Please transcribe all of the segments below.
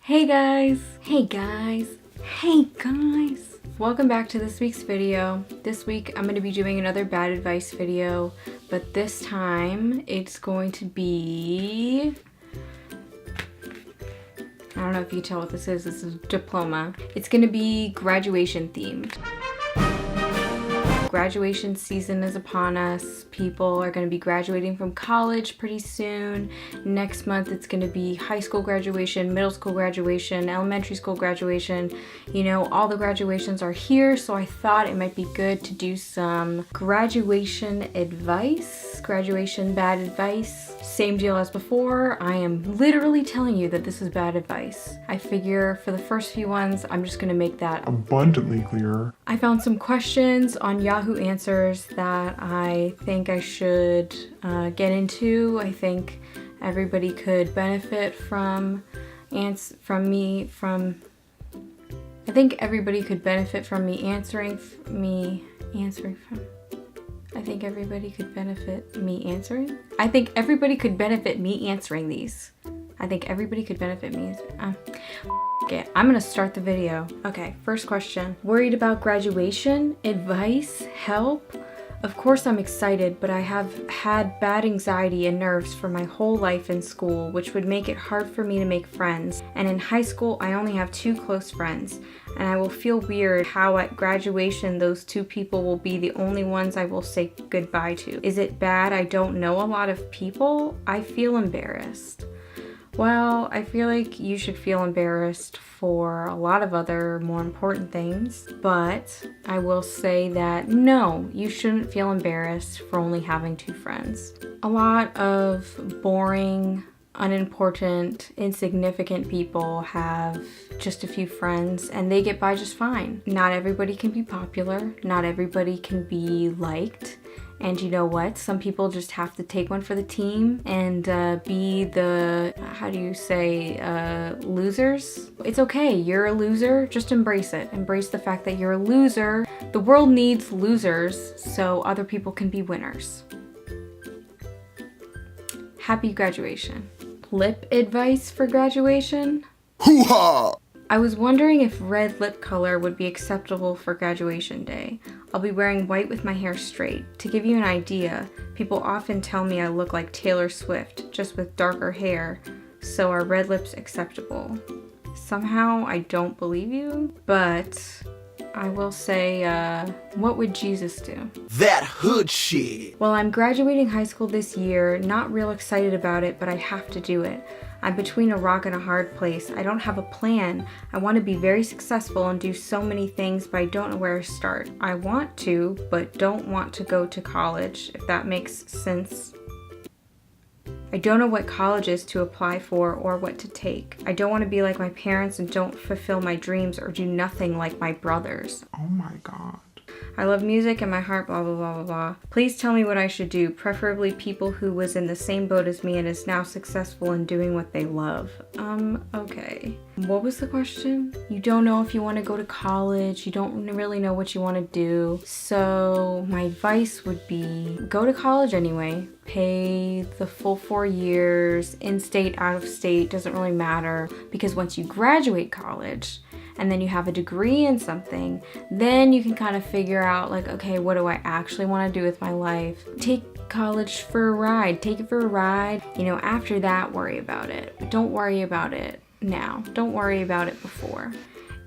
Hey guys! Hey guys! Hey guys! Welcome back to this week's video. This week I'm going to be doing another bad advice video, but this time it's going to be... I don't know if you can tell what this is. This is a diploma. It's going to be graduation themed. Graduation season is upon us. People are going to be graduating from college pretty soon. Next month it's going to be high school graduation, middle school graduation, elementary school graduation. You know, all the graduations are here, so I thought it might be good to do some graduation advice, graduation bad advice. Same deal as before. I am literally telling you that this is bad advice. I figure for the first few ones, I'm just going to make that abundantly clear. I found some questions on Yahoo Answers that I think I should get into. I think everybody could benefit from me answering I think everybody could benefit from me answering these. I think everybody could benefit me. Okay, I'm gonna start the video. Okay, first question. Worried about graduation? Advice? Help? Of course I'm excited, but I have had bad anxiety and nerves for my whole life in school, which would make it hard for me to make friends. And in high school, I only have 2 close friends. And I will feel weird how at graduation those 2 people will be the only ones I will say goodbye to. Is it bad I don't know a lot of people? I feel embarrassed. Well, I feel like you should feel embarrassed for a lot of other more important things, but I will say that no, you shouldn't feel embarrassed for only having 2 friends. A lot of boring, unimportant, insignificant people have just a few friends and they get by just fine. Not everybody can be popular, not everybody can be liked. And you know what? Some people just have to take one for the team and be the, losers. It's okay, you're a loser, just embrace it. Embrace the fact that you're a loser. The world needs losers so other people can be winners. Happy graduation. Lip advice for graduation? Hoo-ha! I was wondering if red lip color would be acceptable for graduation day. I'll be wearing white with my hair straight. To give you an idea, people often tell me I look like Taylor Swift, just with darker hair. So are red lips acceptable? Somehow I don't believe you, but I will say, what would Jesus do? That hood shit! Well, I'm graduating high school this year, not real excited about it, but I have to do it. I'm between a rock and a hard place. I don't have a plan. I want to be very successful and do so many things, but I don't know where to start. I want to, but don't want to go to college, if that makes sense. I don't know what colleges to apply for or what to take. I don't want to be like my parents and don't fulfill my dreams or do nothing like my brothers. Oh my god. I love music and my heart, blah, blah, blah, blah, blah. Please tell me what I should do, preferably people who was in the same boat as me and is now successful in doing what they love. Okay. What was the question? You don't know if you want to go to college, you don't really know what you want to do. So my advice would be go to college anyway. Pay the full 4 years, in-state, out-of-state, doesn't really matter. Because once you graduate college, and then you have a degree in something, then you can kind of figure out like, okay, what do I actually want to do with my life? Take college for a ride, take it for a ride. You know, after that, worry about it. But don't worry about it now. Don't worry about it before.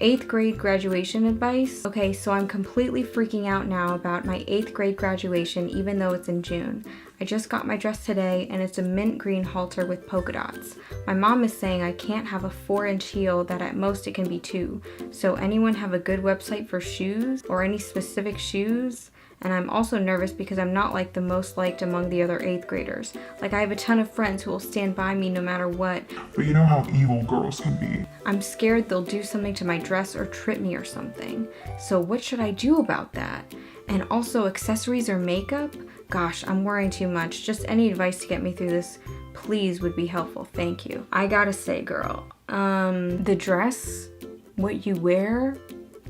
8th grade graduation advice. Okay, so I'm completely freaking out now about my 8th grade graduation, even though it's in June. I just got my dress today and it's a mint green halter with polka dots. My mom is saying I can't have a 4-inch heel, that at most it can be 2. So anyone have a good website for shoes or any specific shoes? And I'm also nervous because I'm not like the most liked among the other 8th graders. Like I have a ton of friends who will stand by me no matter what. But you know how evil girls can be. I'm scared they'll do something to my dress or trip me or something. So what should I do about that? And also accessories or makeup? Gosh, I'm worrying too much. Just any advice to get me through this, please, would be helpful. Thank you. I gotta say, girl, the dress, what you wear,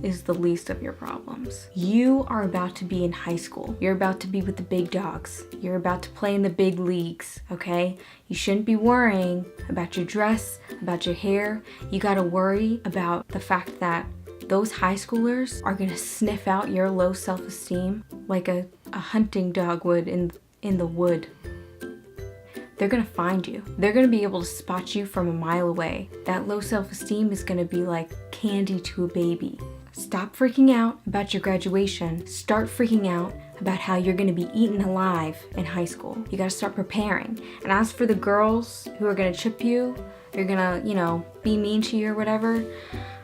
is the least of your problems. You are about to be in high school. You're about to be with the big dogs. You're about to play in the big leagues, okay? You shouldn't be worrying about your dress, about your hair. You gotta worry about the fact that those high schoolers are gonna sniff out your low self-esteem like a hunting dog would in the wood. They're gonna find you. They're gonna be able to spot you from a mile away. That low self-esteem is gonna be like candy to a baby. Stop freaking out about your graduation. Start freaking out about how you're gonna be eaten alive in high school. You gotta start preparing. And as for the girls who are gonna trip you, they're gonna, be mean to you or whatever,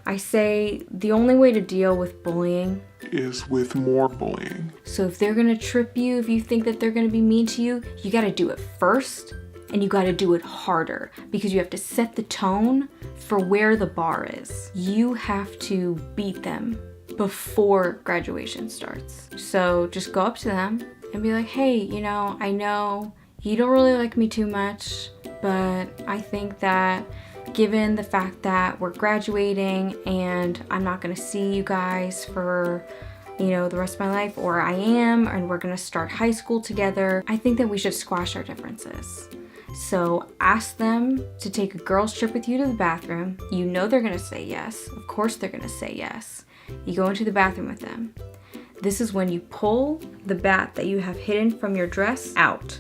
I say the only way to deal with bullying Is with more bullying. So if they're gonna trip you, if you think that they're gonna be mean to you, you gotta do it first and you gotta do it harder because you have to set the tone for where the bar is. You have to beat them before graduation starts. So just go up to them and be like, hey, I know you don't really like me too much, but I think that given the fact that we're graduating and I'm not gonna see you guys for the rest of my life, or I am, and we're gonna start high school together, I think that we should squash our differences. So ask them to take a girls' trip with you to the bathroom. You know they're gonna say yes. Of course they're gonna say yes. You go into the bathroom with them. This is when you pull the bat that you have hidden from your dress out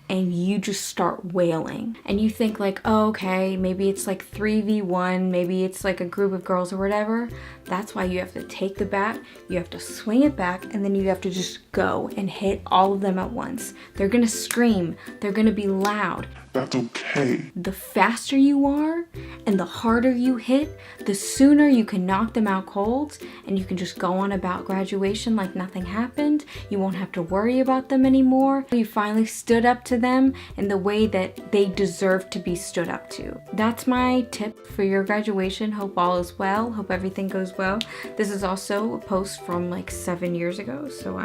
and you just start wailing. And you think like, oh, okay, maybe it's like 3v1, maybe it's like a group of girls or whatever. That's why you have to take the bat, you have to swing it back, and then you have to just go and hit all of them at once. They're gonna scream, they're gonna be loud. That's okay. The faster you are and the harder you hit, the sooner you can knock them out cold and you can just go on about graduation like nothing happened. You won't have to worry about them anymore. You finally stood up to them in the way that they deserve to be stood up to. That's my tip for your graduation. Hope all is well. Hope everything goes well. This is also a post from like 7 years ago, so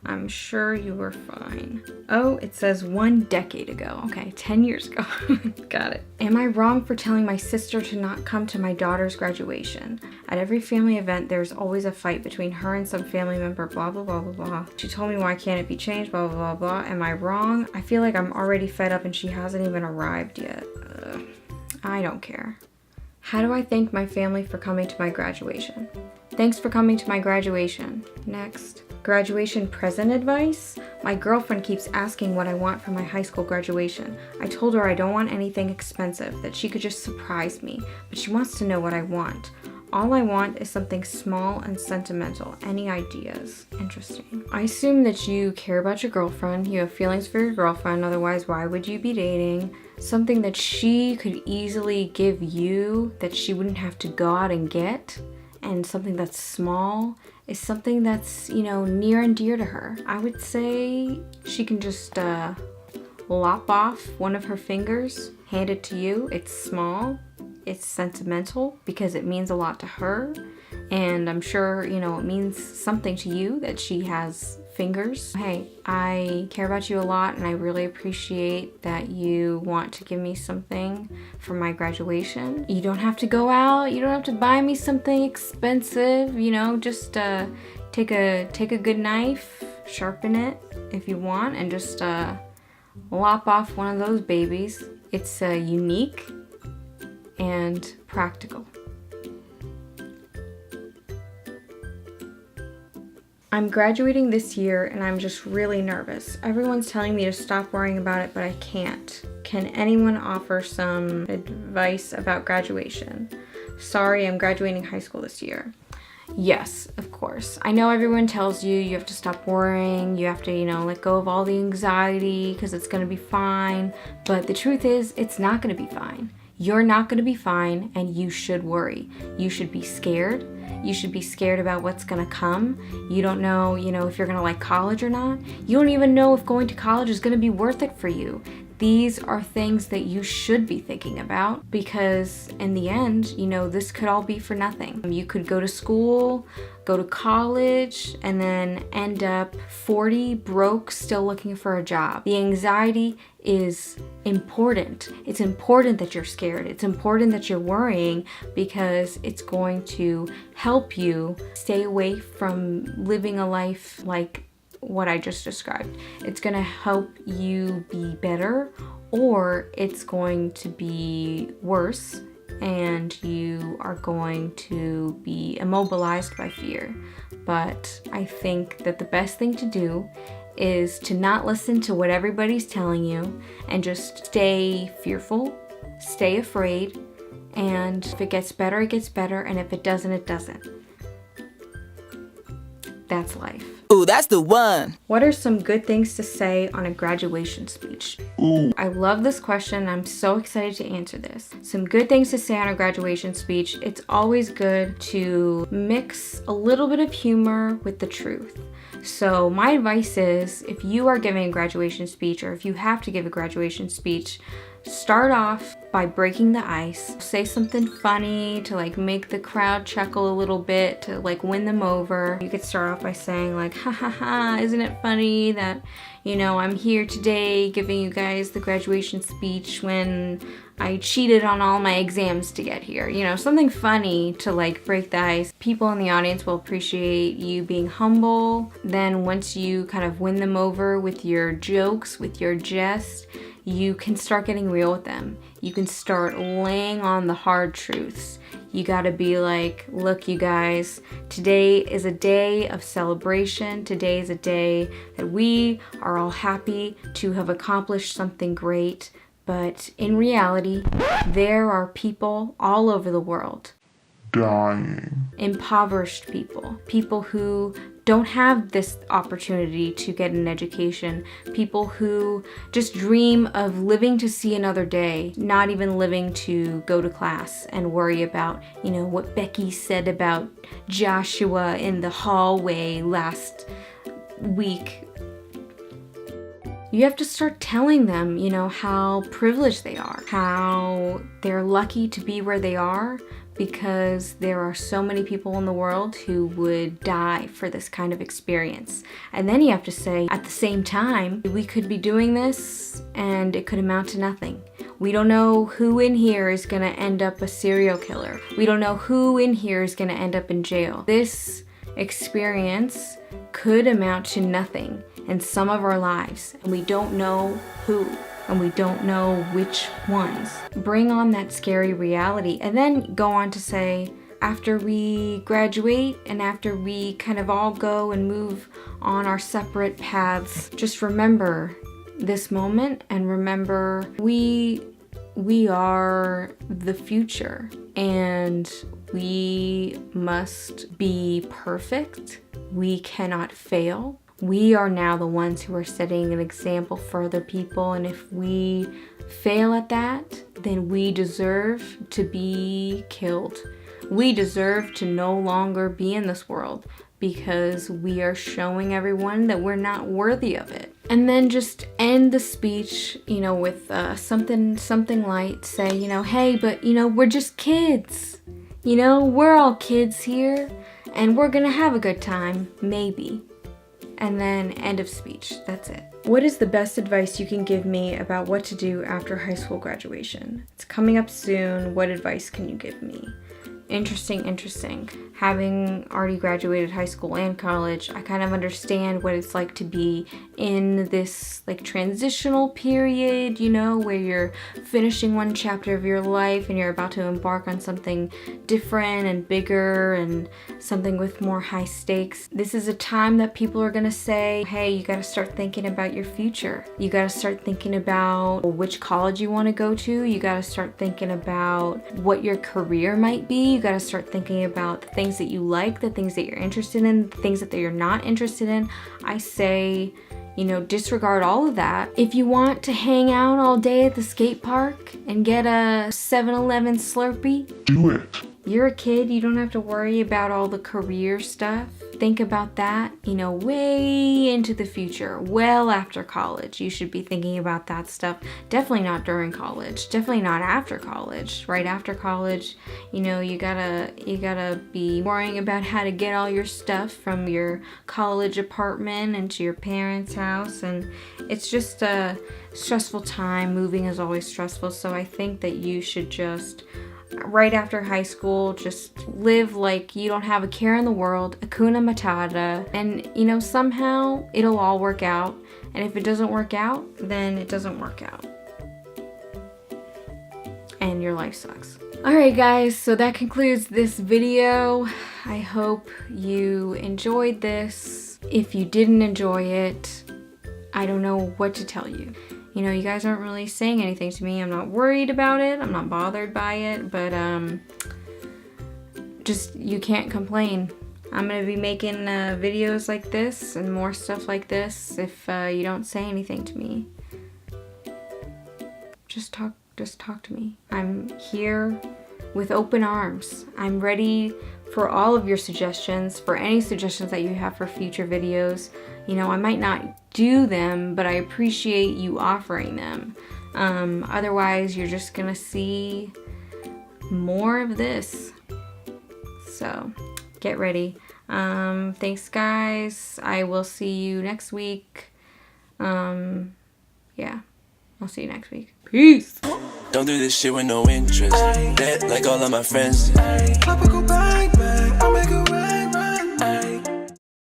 I'm sure you were fine. Oh, it says 1 decade ago. Okay, 10 years ago. Got it. Am I wrong for telling my sister to not come to my daughter's graduation? At every family event, there's always a fight between her and some family member, blah, blah, blah, blah, blah. She told me why can't it be changed, blah, blah, blah, blah. Am I wrong? I feel like I'm already fed up and she hasn't even arrived yet. I don't care. How do I thank my family for coming to my graduation? Thanks for coming to my graduation. Next. Graduation present advice? My girlfriend keeps asking what I want for my high school graduation. I told her I don't want anything expensive, that she could just surprise me, but she wants to know what I want. All I want is something small and sentimental. Any ideas? Interesting. I assume that you care about your girlfriend, you have feelings for your girlfriend, otherwise why would you be dating? Something that she could easily give you that she wouldn't have to go out and get, and something that's small is something that's, near and dear to her. I would say she can just lop off one of her fingers, hand it to you. It's small, it's sentimental because it means a lot to her. And I'm sure, it means something to you that she has fingers. Hey, I care about you a lot and I really appreciate that you want to give me something for my graduation. You don't have to go out, you don't have to buy me something expensive, just take a good knife, sharpen it if you want, and just lop off one of those babies. It's unique and practical. I'm graduating this year and I'm just really nervous. Everyone's telling me to stop worrying about it, but I can't. Can anyone offer some advice about graduation? Sorry, I'm graduating high school this year. Yes, of course. I know everyone tells you you have to stop worrying, you have to, let go of all the anxiety because it's gonna be fine. But the truth is, it's not gonna be fine. You're not gonna be fine and you should worry. You should be scared. You should be scared about what's gonna come. You don't know, if you're gonna like college or not. You don't even know if going to college is gonna be worth it for you. These are things that you should be thinking about, because in the end, this could all be for nothing. You could go to school, go to college, and then end up 40 broke, still looking for a job. The anxiety is important. It's important that you're scared. It's important that you're worrying, because it's going to help you stay away from living a life like what I just described. It's going to help you be better, or it's going to be worse, and you are going to be immobilized by fear. But I think that the best thing to do is to not listen to what everybody's telling you and just stay fearful, stay afraid, and if it gets better, it gets better, and if it doesn't, it doesn't. That's life. Ooh, that's the one. What are some good things to say on a graduation speech? Ooh. I love this question. I'm so excited to answer this. Some good things to say on a graduation speech. It's always good to mix a little bit of humor with the truth. So my advice is, if you are giving a graduation speech, or if you have to give a graduation speech, start off by breaking the ice. Say something funny to make the crowd chuckle a little bit, to win them over. You could start off by saying ha ha ha, isn't it funny that I'm here today giving you guys the graduation speech when I cheated on all my exams to get here. Something funny to break the ice. People in the audience will appreciate you being humble. Then once you kind of win them over with your jokes, with your jest, you can start getting real with them. You can start laying on the hard truths. You gotta be look, you guys, today is a day of celebration. Today is a day that we are all happy to have accomplished something great. But in reality, there are people all over the world Dying. Impoverished people, people who don't have this opportunity to get an education, people who just dream of living to see another day, not even living to go to class and worry about, what Becky said about Joshua in the hallway last week. You have to start telling them, how privileged they are, how they're lucky to be where they are, because there are so many people in the world who would die for this kind of experience. And then you have to say, at the same time, we could be doing this and it could amount to nothing. We don't know who in here is gonna end up a serial killer. We don't know who in here is gonna end up in jail. This experience could amount to nothing in some of our lives, and we don't know who, and we don't know which ones. Bring on that scary reality, and then go on to say, after we graduate and after we kind of all go and move on our separate paths, just remember this moment, and remember we are the future, and we must be perfect. We cannot fail. We are now the ones who are setting an example for other people, and if we fail at that, then we deserve to be killed. We deserve to no longer be in this world, because we are showing everyone that we're not worthy of it. And then just end the speech, with something light. Say, hey, but we're just kids. We're all kids here, and we're gonna have a good time, maybe. And then end of speech. That's it. What is the best advice you can give me about what to do after high school graduation? It's coming up soon. What advice can you give me? Interesting. Having already graduated high school and college, I kind of understand what it's like to be in this transitional period, where you're finishing one chapter of your life and you're about to embark on something different and bigger and something with more high stakes. This is a time that people are gonna say, hey, you gotta start thinking about your future. You gotta start thinking about which college you wanna go to. You gotta start thinking about what your career might be. You gotta start thinking about the things that you like, the things that you're interested in, the things that you're not interested in. I say, disregard all of that. If you want to hang out all day at the skate park and get a 7-Eleven Slurpee, Do it. You're a kid, you don't have to worry about all the career stuff. Think about that, you know, way into the future, well after college. You should be thinking about that stuff. Definitely not during college, definitely not after college. Right after college, you know, you gotta be worrying about how to get all your stuff from your college apartment into your parents' house, and it's just a stressful time. Moving is always stressful, so I think that you should just, right after high school, just live like you don't have a care in the world, Hakuna Matata, and you know, somehow it'll all work out. And if it doesn't work out, then it doesn't work out. And your life sucks. Alright guys, so that concludes this video. I hope you enjoyed this. If you didn't enjoy it, I don't know what to tell you. You know, you guys aren't really saying anything to me. I'm not worried about it. I'm not bothered by it, but just, you can't complain. I'm gonna be making videos like this and more stuff like this if you don't say anything to me. Just talk to me. I'm here with open arms. I'm ready for all of your suggestions, for any suggestions that you have for future videos. You know, I might not do them, but I appreciate you offering them. Otherwise, you're just gonna see more of this. So, get ready. Thanks, guys. I will see you next week. Yeah, I'll see you next week. Peace! Don't do this shit with no interest. Dead like all of my friends. Clappa go bang bang.